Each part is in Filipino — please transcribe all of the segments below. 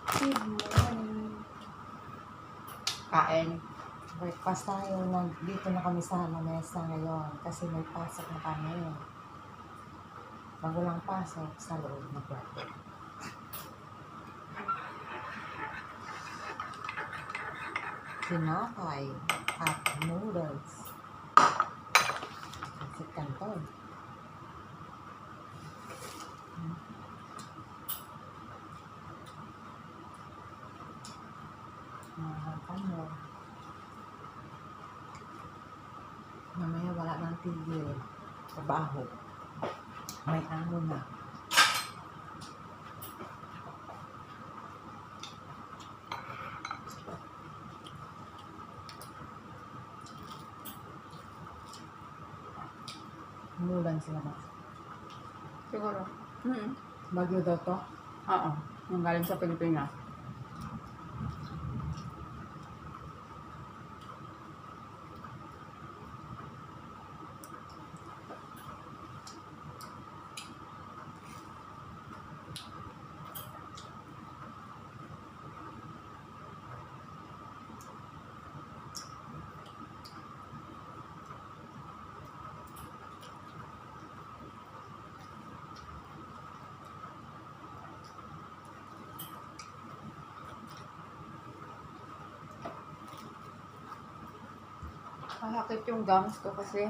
Good morning. Kain. Breakfast tayo. Dito na kami sa lamesa ngayon kasi may pasok na kami. Pag walang pasok, sa loob na kwarto. Tinapay at noodles. Kasi kanton. Ano? Mamaya wala nang tigil. Trabaho. May amo na. Umulan sila ba? Siguro. Bagyo daw to? Oo. Yung galing sa Pilipinas. Kahakit yung gums ko kasi.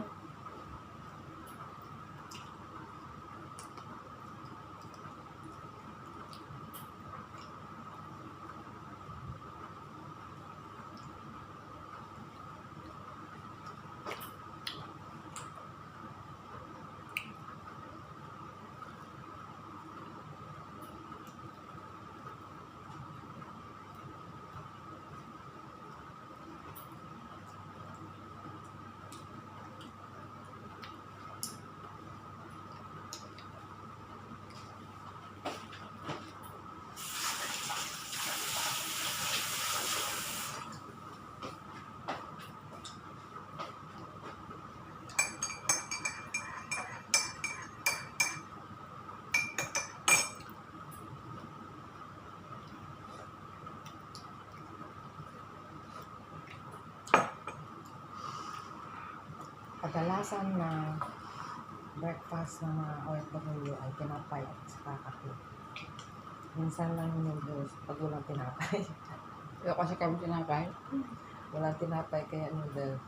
Kadalasan na breakfast ng mga OFW ay tinapay at saka kape. Minsan lang yung noodles pag walang tinapay. Kaya kasi kami sinakay. Walang tinapay kaya noodles.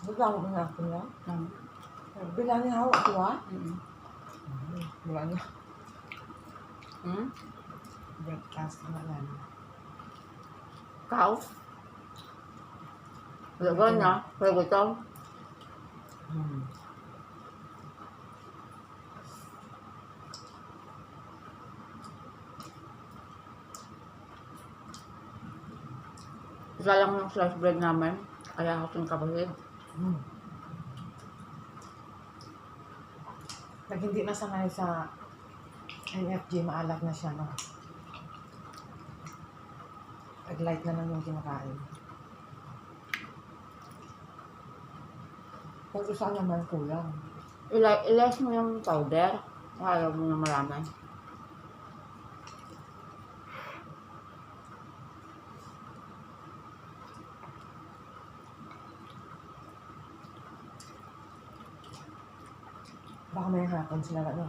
Bilang mo na ako niya? Bilang niya hawak ko ha? Wala niya. Breakfast na lang. Cow? Wala na. Wala gutom. Isa lang yung slice bread namin. Kaya ako itong kapatid. Pag hindi na sanay sa NFG, maalat na siya, no? Pag light na lang yung kinakain. Pag isa naman kulang. Ilas mo yung powder. Ayaw mo na marami. Baka may hapon sila na, no?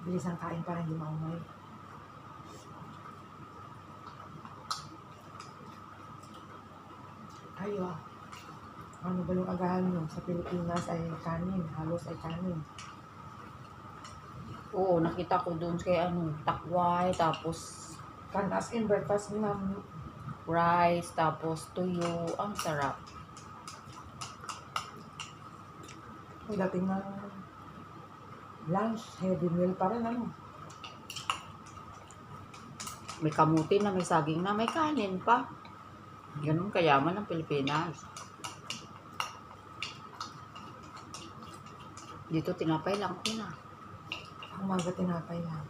Bilis ang kain para hindi maumay. Ayo. Ano ba yung agahan nyo? Sa Pilipinas ay kanin. Halos ay kanin. Oo, nakita ko doon kay takway, tapos Kan as in breakfast na rice, tapos tuyo. Ang sarap. dating ng lunch, heavy meal pa rin ano. May kamuti na, may saging na, may kanin pa. Ganun kayaman ng Pilipinas. Dito tinapay lang ko na. Umaga tinapay lang.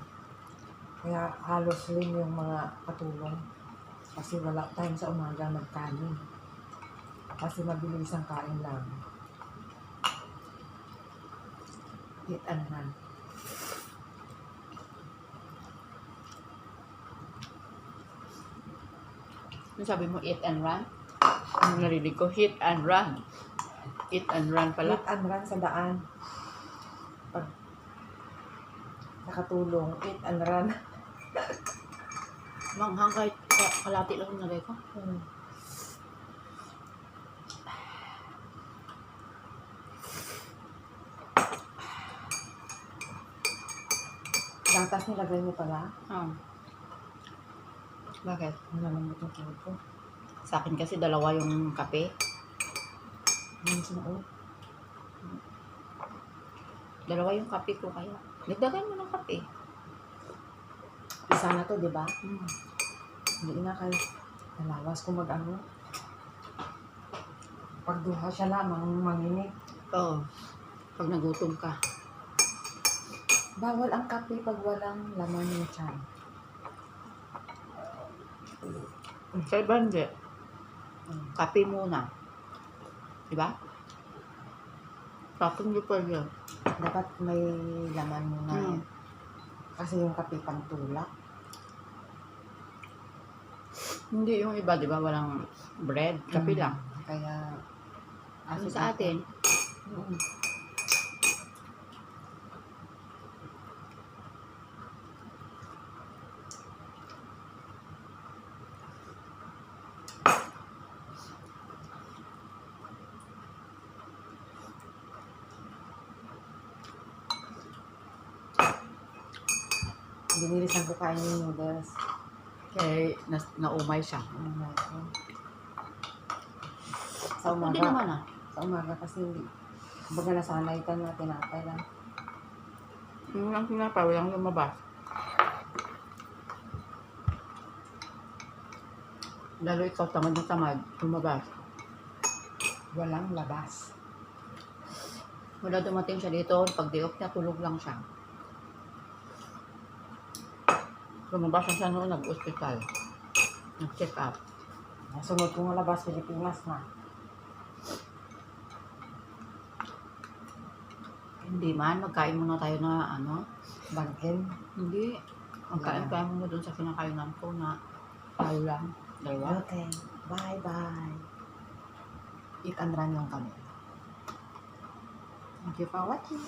Kaya halos rin yung mga katulong. Kasi wala time sa umaga magkanin. Kasi mabilis ang kain lang. Eat and run. Ano sabi mo, eat and run? Ang narinig ko, hit and run. Eat and run pala. Eat and run sa daan. Pag nakatulong, eat and run. Manghang kahit kalati lang yung nalay ko. Gatas nilagay mo pala. Bakit? Nalamot yung tuhod ko. Sa akin kasi dalawa yung kape. Yung sinuot. Dalawa yung kape ko kaya. Nagdagan mo ng kape. Isa na to, di ba? Hindi na kayo. Nalawas ko mag-ano. Pagduha siya lamang manginig. Oo. Pag nagutom ka. Bawal ang kape pag walang laman yung tiyan. Sa iba hindi. Kape muna. Diba? Sa akin hindi pwede. Dapat may laman muna. Kasi yung kape pang tulak. Hindi yung iba, diba? Walang bread. Kape lang. Kaya, Ano sa atin? Binilisan ko kain yung noodles. Kaya naumay siya. Sa Hindi umaga. naman Sa umaga kasi baga nasanay ka na tinapay lang. Yung lang tinapay, walang lumabas. Lalo ikaw tamad na tamad, lumabas. Walang labas. Wala dumating siya dito, pag day off niya, tulog lang siya. Lumabas siya noon, nag-hospital. Nag-check up. Sunod kong labas, Pilipinas na. Hindi man, magkain muna tayo na Bagin. Hindi. Magkain tayo muna dun sa kinakainan ko na tayo lang. Dalawa. Okay. Bye-bye. Eat and run lang kami. Thank you for watching.